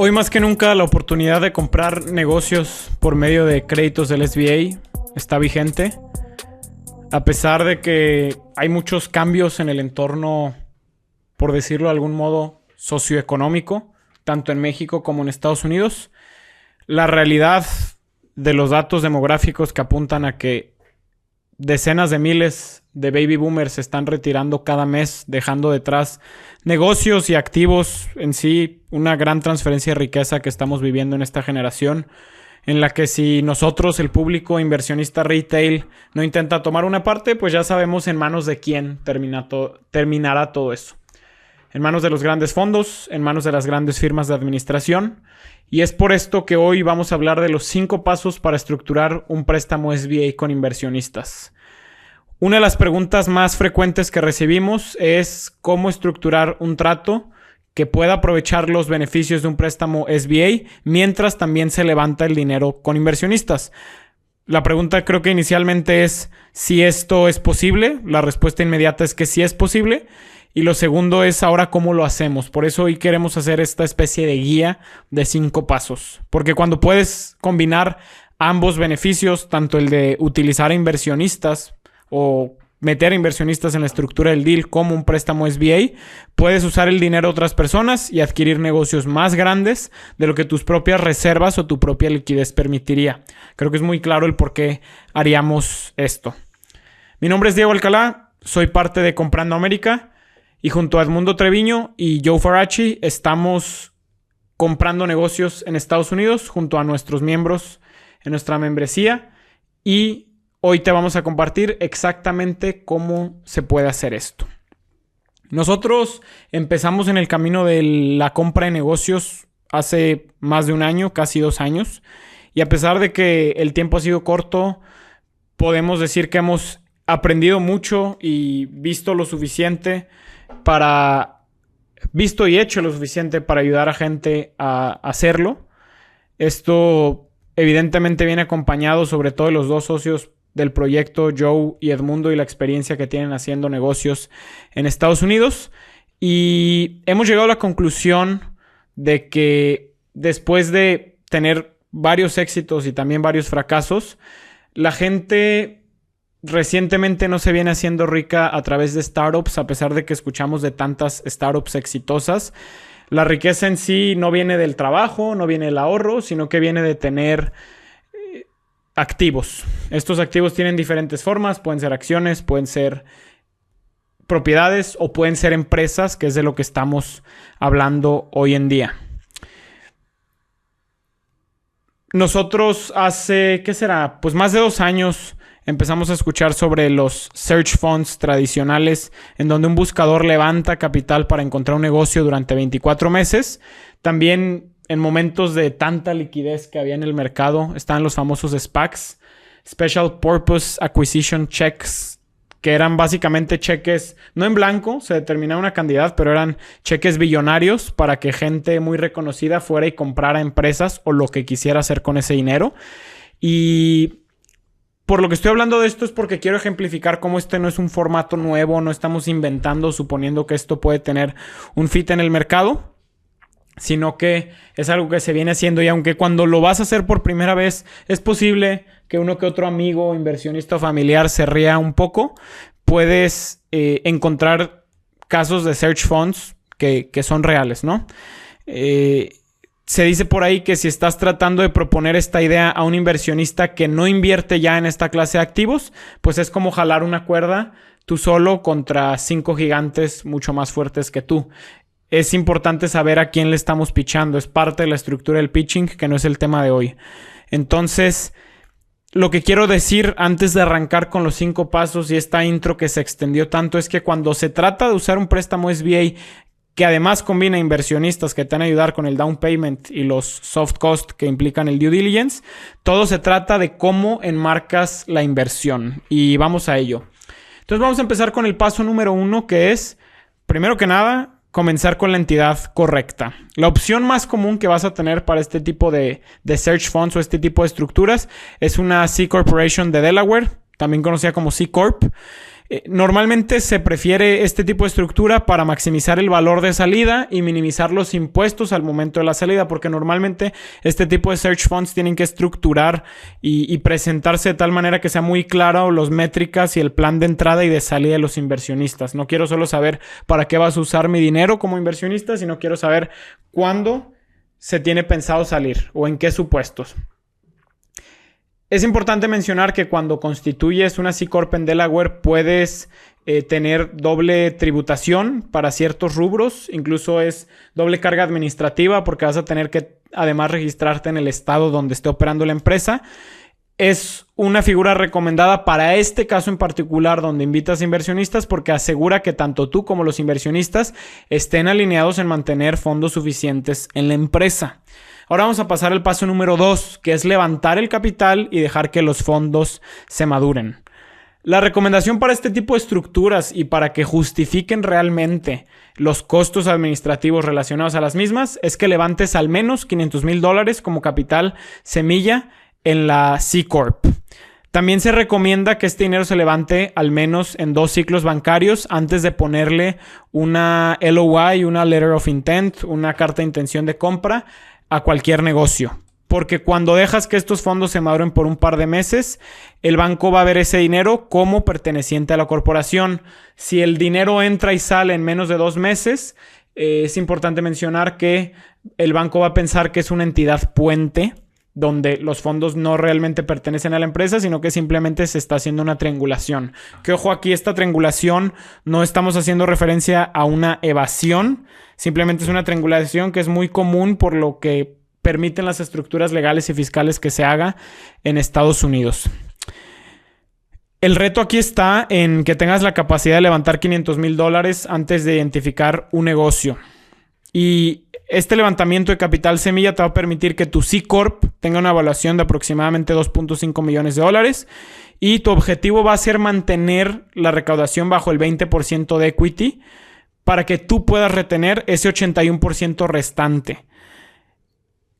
Hoy más que nunca la oportunidad de comprar negocios por medio de créditos del SBA está vigente. A pesar de que hay muchos cambios en el entorno, por decirlo de algún modo, socioeconómico, tanto en México como en Estados Unidos, la realidad de los datos demográficos que apuntan a que decenas de miles de baby boomers se están retirando cada mes, dejando detrás negocios y activos en sí, una gran transferencia de riqueza que estamos viviendo en esta generación, en la que si nosotros, el público inversionista retail, no intenta tomar una parte, pues ya sabemos en manos de quién terminará todo eso. En manos de los grandes fondos, en manos de las grandes firmas de administración. Y es por esto que hoy vamos a hablar de los 5 pasos para estructurar un préstamo SBA con inversionistas. Una de las preguntas más frecuentes que recibimos es cómo estructurar un trato que pueda aprovechar los beneficios de un préstamo SBA mientras también se levanta el dinero con inversionistas. La pregunta creo que inicialmente es si esto es posible. La respuesta inmediata es que sí es posible. Y lo segundo es ahora cómo lo hacemos. Por eso hoy queremos hacer esta especie de guía de 5 pasos. Porque cuando puedes combinar ambos beneficios, tanto el de utilizar a inversionistas o meter a inversionistas en la estructura del deal como un préstamo SBA, puedes usar el dinero de otras personas y adquirir negocios más grandes de lo que tus propias reservas o tu propia liquidez permitiría. Creo que es muy claro el por qué haríamos esto. Mi nombre es Diego Alcalá, soy parte de Comprando América y junto a Edmundo Treviño y Joe Faraci estamos comprando negocios en Estados Unidos junto a nuestros miembros en nuestra membresía, y hoy te vamos a compartir exactamente cómo se puede hacer esto. Nosotros empezamos en el camino de la compra de negocios hace más de un año, casi 2 años. Y a pesar de que el tiempo ha sido corto, podemos decir que hemos aprendido mucho y visto y hecho lo suficiente para ayudar a gente a hacerlo. Esto evidentemente viene acompañado sobre todo de los 2 socios del proyecto, Joe y Edmundo, y la experiencia que tienen haciendo negocios en Estados Unidos. Y hemos llegado a la conclusión de que después de tener varios éxitos y también varios fracasos, la gente recientemente no se viene haciendo rica a través de startups, a pesar de que escuchamos de tantas startups exitosas. La riqueza en sí no viene del trabajo, no viene del ahorro, sino que viene de tener activos. Estos activos tienen diferentes formas, pueden ser acciones, pueden ser propiedades o pueden ser empresas, que es de lo que estamos hablando hoy en día. Nosotros hace, ¿qué será? Pues más de 2 años empezamos a escuchar sobre los search funds tradicionales, en donde un buscador levanta capital para encontrar un negocio durante 24 meses. También en momentos de tanta liquidez que había en el mercado, estaban los famosos SPACs, Special Purpose Acquisition Checks, que eran básicamente cheques, no en blanco, se determinaba una cantidad, pero eran cheques billonarios para que gente muy reconocida fuera y comprara empresas o lo que quisiera hacer con ese dinero. Y por lo que estoy hablando de esto es porque quiero ejemplificar cómo este no es un formato nuevo, no estamos inventando suponiendo que esto puede tener un fit en el mercado, sino que es algo que se viene haciendo, y aunque cuando lo vas a hacer por primera vez es posible que uno que otro amigo, inversionista o familiar se ría un poco, puedes encontrar casos de search funds que son reales, ¿no? Se dice por ahí que si estás tratando de proponer esta idea a un inversionista que no invierte ya en esta clase de activos, pues es como jalar una cuerda tú solo contra 5 gigantes mucho más fuertes que tú. Es importante saber a quién le estamos pitchando. Es parte de la estructura del pitching, que no es el tema de hoy. Entonces, lo que quiero decir antes de arrancar con los 5 pasos y esta intro que se extendió tanto es que cuando se trata de usar un préstamo SBA que además combina inversionistas que te van a ayudar con el down payment y los soft costs que implican el due diligence, todo se trata de cómo enmarcas la inversión. Y vamos a ello. Entonces vamos a empezar con el paso número 1, que es, primero que nada, comenzar con la entidad correcta. La opción más común que vas a tener para este tipo de search funds o este tipo de estructuras es una C Corporation de Delaware, también conocida como C Corp. Normalmente se prefiere este tipo de estructura para maximizar el valor de salida y minimizar los impuestos al momento de la salida, porque normalmente este tipo de search funds tienen que estructurar y presentarse de tal manera que sea muy claro las métricas y el plan de entrada y de salida de los inversionistas. No quiero solo saber para qué vas a usar mi dinero como inversionista, sino quiero saber cuándo se tiene pensado salir o en qué supuestos. Es importante mencionar que cuando constituyes una C Corp en Delaware puedes tener doble tributación para ciertos rubros. Incluso es doble carga administrativa porque vas a tener que además registrarte en el estado donde esté operando la empresa. Es una figura recomendada para este caso en particular donde invitas inversionistas porque asegura que tanto tú como los inversionistas estén alineados en mantener fondos suficientes en la empresa. Ahora vamos a pasar al paso número 2, que es levantar el capital y dejar que los fondos se maduren. La recomendación para este tipo de estructuras y para que justifiquen realmente los costos administrativos relacionados a las mismas es que levantes al menos $500,000 como capital semilla en la C Corp. También se recomienda que este dinero se levante al menos en 2 ciclos bancarios antes de ponerle una LOI, una Letter of Intent, una carta de intención de compra a cualquier negocio. Porque cuando dejas que estos fondos se maduren por un par de meses, el banco va a ver ese dinero como perteneciente a la corporación. Si el dinero entra y sale en menos de 2 meses, es importante mencionar que el banco va a pensar que es una entidad puente, donde los fondos no realmente pertenecen a la empresa, sino que simplemente se está haciendo una triangulación. Que ojo, aquí esta triangulación no estamos haciendo referencia a una evasión, simplemente es una triangulación que es muy común por lo que permiten las estructuras legales y fiscales que se haga en Estados Unidos. El reto aquí está en que tengas la capacidad de levantar $500,000 antes de identificar un negocio. Y este levantamiento de capital semilla te va a permitir que tu C Corp tenga una evaluación de aproximadamente $2.5 millones y tu objetivo va a ser mantener la recaudación bajo el 20% de equity para que tú puedas retener ese 81% restante.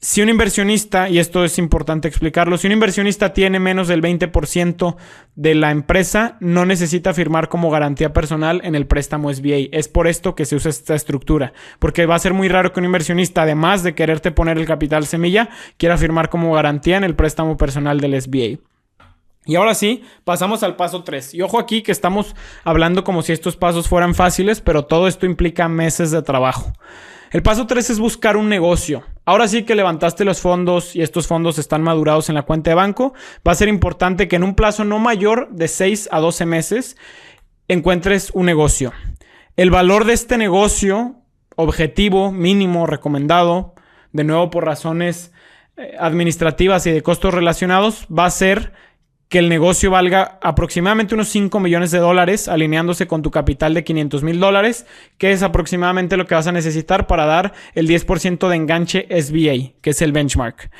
Si un inversionista, y esto es importante explicarlo, si un inversionista tiene menos del 20% de la empresa, no necesita firmar como garantía personal en el préstamo SBA. Es por esto que se usa esta estructura, porque va a ser muy raro que un inversionista, además de quererte poner el capital semilla, quiera firmar como garantía en el préstamo personal del SBA. Y ahora sí, pasamos al paso 3. Y ojo aquí que estamos hablando como si estos pasos fueran fáciles, pero todo esto implica meses de trabajo. El paso 3 es buscar un negocio. Ahora sí que levantaste los fondos y estos fondos están madurados en la cuenta de banco. Va a ser importante que en un plazo no mayor de 6 a 12 meses encuentres un negocio. El valor de este negocio, objetivo, mínimo, recomendado, de nuevo por razones administrativas y de costos relacionados, va a ser que el negocio valga aproximadamente unos $5 millones, alineándose con tu capital de $500,000, que es aproximadamente lo que vas a necesitar para dar el 10% de enganche SBA, que es el benchmark.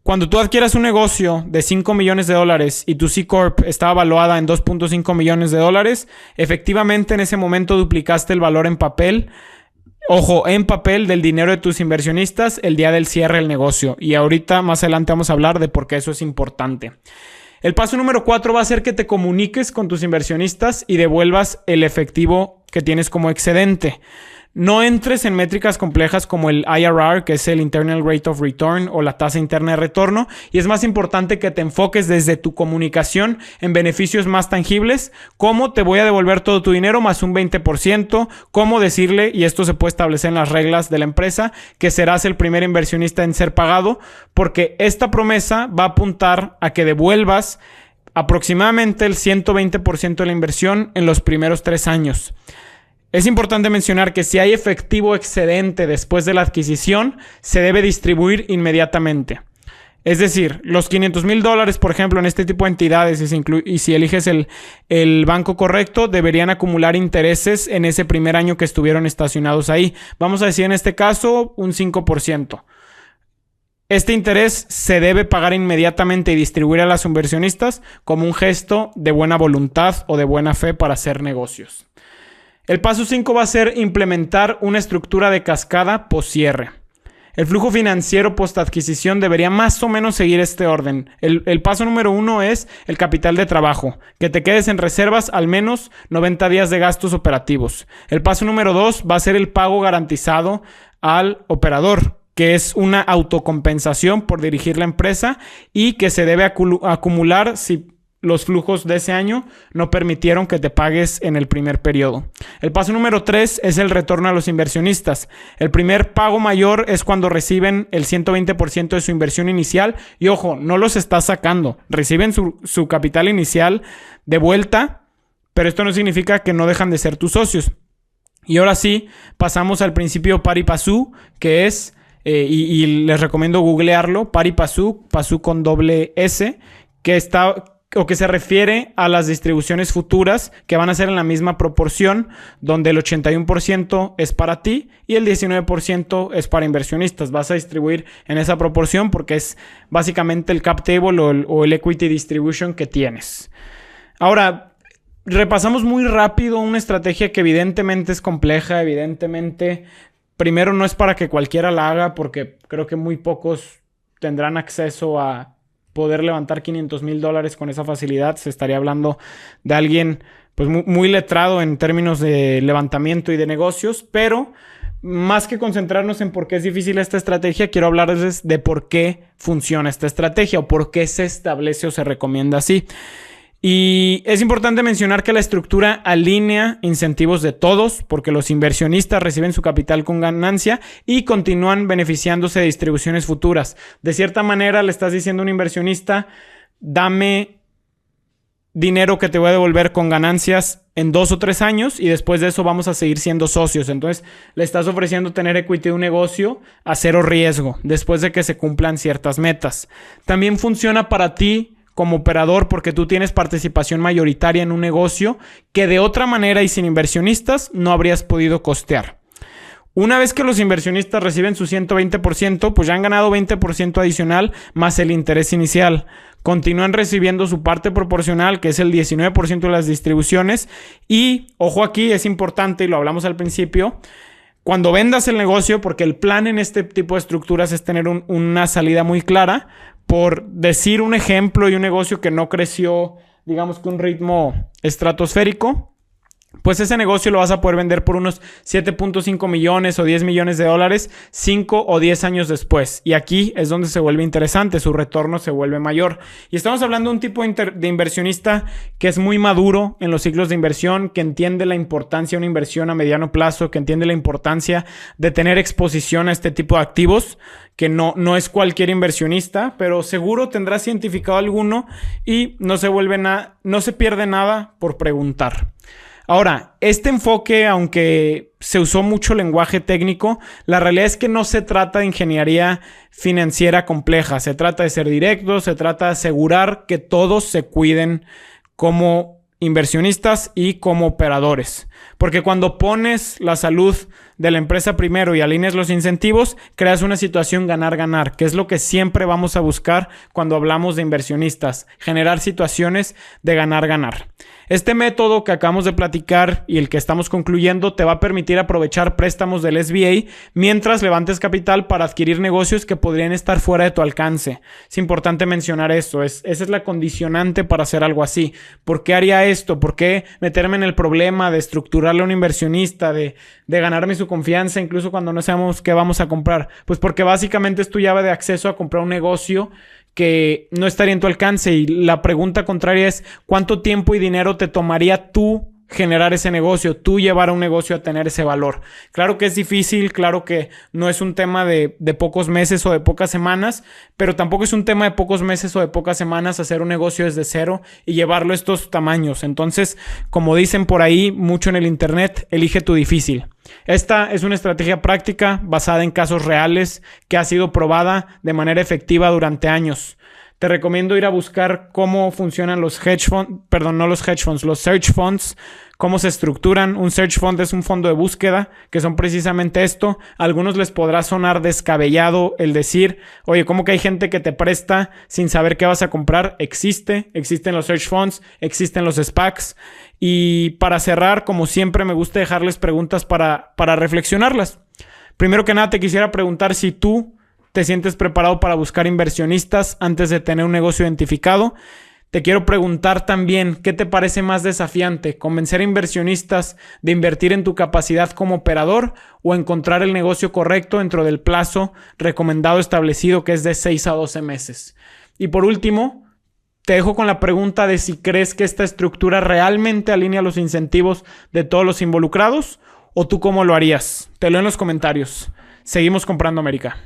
Cuando tú adquieras un negocio de $5 millones y tu C Corp está evaluada en $2.5 millones, efectivamente en ese momento duplicaste el valor en papel. Ojo, en papel del dinero de tus inversionistas el día del cierre del negocio. Y ahorita más adelante vamos a hablar de por qué eso es importante. El paso número 4 va a ser que te comuniques con tus inversionistas y devuelvas el efectivo que tienes como excedente. No entres en métricas complejas como el IRR, que es el Internal Rate of Return o la tasa interna de retorno, y es más importante que te enfoques desde tu comunicación en beneficios más tangibles, como te voy a devolver todo tu dinero más un 20%, como decirle, y esto se puede establecer en las reglas de la empresa, que serás el primer inversionista en ser pagado, porque esta promesa va a apuntar a que devuelvas aproximadamente el 120% de la inversión en los primeros 3 años. Es importante mencionar que si hay efectivo excedente después de la adquisición, se debe distribuir inmediatamente. Es decir, los $500,000, por ejemplo, en este tipo de entidades, y si eliges el banco correcto, deberían acumular intereses en ese primer año que estuvieron estacionados ahí. Vamos a decir en este caso un 5%. Este interés se debe pagar inmediatamente y distribuir a los inversionistas como un gesto de buena voluntad o de buena fe para hacer negocios. El paso 5 va a ser implementar una estructura de cascada post-cierre. El flujo financiero post-adquisición debería más o menos seguir este orden. El paso número 1 es el capital de trabajo, que te quedes en reservas al menos 90 días de gastos operativos. El paso número 2 va a ser el pago garantizado al operador, que es una autocompensación por dirigir la empresa y que se debe acumular si los flujos de ese año no permitieron que te pagues en el primer periodo. El paso número 3 es el retorno a los inversionistas. El primer pago mayor es cuando reciben el 120% de su inversión inicial y ojo, no los está sacando, reciben su capital inicial de vuelta, pero esto no significa que no dejan de ser tus socios. Y ahora sí, pasamos al principio pari passu, que es, y les recomiendo googlearlo, pari passu, passu con doble S, que se refiere a las distribuciones futuras que van a ser en la misma proporción, donde el 81% es para ti y el 19% es para inversionistas. Vas a distribuir en esa proporción porque es básicamente el cap table o el equity distribution que tienes. Ahora, repasamos muy rápido una estrategia que evidentemente es compleja, evidentemente, primero no es para que cualquiera la haga porque creo que muy pocos tendrán acceso a poder levantar $500,000 con esa facilidad. Se estaría hablando de alguien pues muy letrado en términos de levantamiento y de negocios, pero más que concentrarnos en por qué es difícil esta estrategia, quiero hablarles de por qué funciona esta estrategia o por qué se establece o se recomienda así. Y es importante mencionar que la estructura alinea incentivos de todos porque los inversionistas reciben su capital con ganancia y continúan beneficiándose de distribuciones futuras. De cierta manera le estás diciendo a un inversionista, dame dinero que te voy a devolver con ganancias en 2 o 3 años y después de eso vamos a seguir siendo socios. Entonces le estás ofreciendo tener equity de un negocio a 0 riesgo después de que se cumplan ciertas metas. También funciona para ti como operador porque tú tienes participación mayoritaria en un negocio que de otra manera y sin inversionistas no habrías podido costear. Una vez que los inversionistas reciben su 120%, pues ya han ganado 20% adicional más el interés inicial. Continúan recibiendo su parte proporcional, que es el 19% de las distribuciones. Y, ojo aquí, es importante y lo hablamos al principio, cuando vendas el negocio, porque el plan en este tipo de estructuras es tener una salida muy clara. Por decir un ejemplo y un negocio que no creció, digamos que un ritmo estratosférico, pues ese negocio lo vas a poder vender por unos 7.5 millones o 10 millones de dólares 5 o 10 años después. Y aquí es donde se vuelve interesante, su retorno se vuelve mayor. Y estamos hablando de un tipo de inversionista que es muy maduro en los ciclos de inversión, que entiende la importancia de una inversión a mediano plazo, que entiende la importancia de tener exposición a este tipo de activos, que no es cualquier inversionista, pero seguro tendrá identificado alguno y no se pierde nada por preguntar. Ahora, este enfoque, aunque se usó mucho lenguaje técnico, la realidad es que no se trata de ingeniería financiera compleja. Se trata de ser directo, se trata de asegurar que todos se cuiden como inversionistas y como operadores. Porque cuando pones la salud de la empresa primero y alineas los incentivos, creas una situación ganar-ganar, que es lo que siempre vamos a buscar cuando hablamos de inversionistas, generar situaciones de ganar-ganar. Este método que acabamos de platicar y el que estamos concluyendo te va a permitir aprovechar préstamos del SBA mientras levantes capital para adquirir negocios que podrían estar fuera de tu alcance. Es importante mencionar eso. Esa es la condicionante para hacer algo así. ¿Por qué haría esto? ¿Por qué meterme en el problema de estructurarle a un inversionista, de ganarme su confianza incluso cuando no sabemos qué vamos a comprar? Pues porque básicamente es tu llave de acceso a comprar un negocio que no estaría en tu alcance. Y la pregunta contraria es, ¿cuánto tiempo y dinero te tomaría tú generar ese negocio, tú llevar a un negocio a tener ese valor? Claro que es difícil, claro que no es un tema de pocos meses o de pocas semanas, pero tampoco es un tema de pocos meses o de pocas semanas hacer un negocio desde cero y llevarlo a estos tamaños. Entonces, como dicen por ahí mucho en el internet, elige tu difícil. Esta es una estrategia práctica basada en casos reales que ha sido probada de manera efectiva durante años. Te recomiendo ir a buscar cómo funcionan los search funds, cómo se estructuran. Un search fund es un fondo de búsqueda, que son precisamente esto. A algunos les podrá sonar descabellado el decir, oye, ¿cómo que hay gente que te presta sin saber qué vas a comprar? Existen los search funds, existen los SPACs. Y para cerrar, como siempre, me gusta dejarles preguntas para reflexionarlas. Primero que nada te quisiera preguntar si tú te sientes preparado para buscar inversionistas antes de tener un negocio identificado. Te quiero preguntar también, ¿qué te parece más desafiante? ¿Convencer a inversionistas de invertir en tu capacidad como operador o encontrar el negocio correcto dentro del plazo recomendado establecido, que es de 6 a 12 meses? Y por último, te dejo con la pregunta de si crees que esta estructura realmente alinea los incentivos de todos los involucrados o tú cómo lo harías. Te leo en los comentarios. Seguimos comprando América.